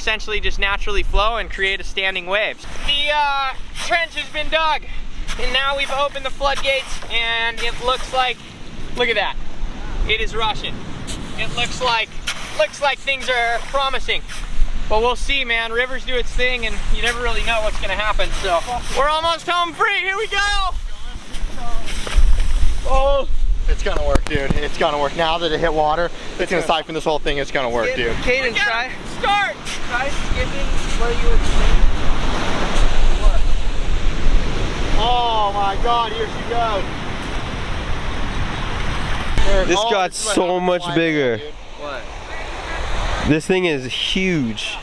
essentially just naturally flow and create a standing wave. The trench has been dug, and now we've opened the floodgates, and it looks like, look at that, it is rushing. It looks like things are promising. But we'll see, man. Rivers do its thing, and you never really know what's gonna happen. So we're almost home free. Here we go. Oh, it's gonna work, dude. It's gonna work. Now that it hit water, it's gonna siphon this whole thing. It's gonna work, dude. Caden, try. Start. Try skipping where you would think. What? Oh my God! Here she goes. This got so much bigger. What? This thing is huge.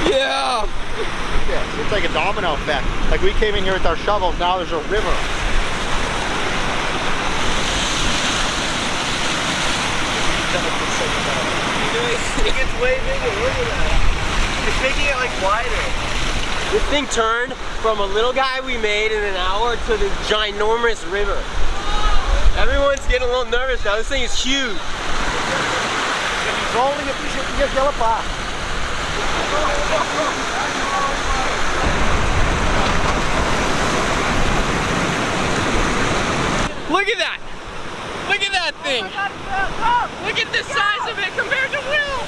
Yeah. It's like a domino effect. Like we came in here with our shovels, now there's a river. It gets way bigger, look at that. It's making it like wider. This thing turned from a little guy we made in an hour to this ginormous river. Everyone's getting a little nervous now. This thing is huge. Rolling it, get yellow pop. Look at that. Look at that thing. Look at the size of it compared to Will.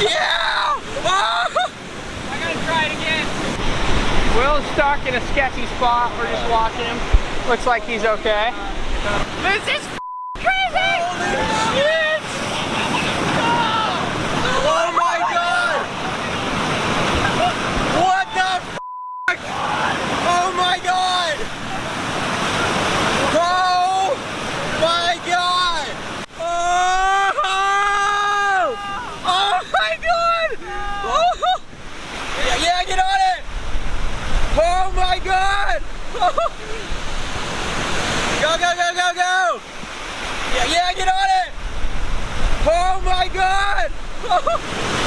Yeah. Oh. I gotta try it again. Will's stuck in a sketchy spot. We're just watching him. Looks like he's okay. This is crazy. Holy shit. Oh my God! What the fuck? Oh my God! Oh my God! Oh! Oh my God! Oh! Yeah, get on it! Oh my God! Oh. Go, go, go, go, go! Yeah, get on it! Oh my God! Oh.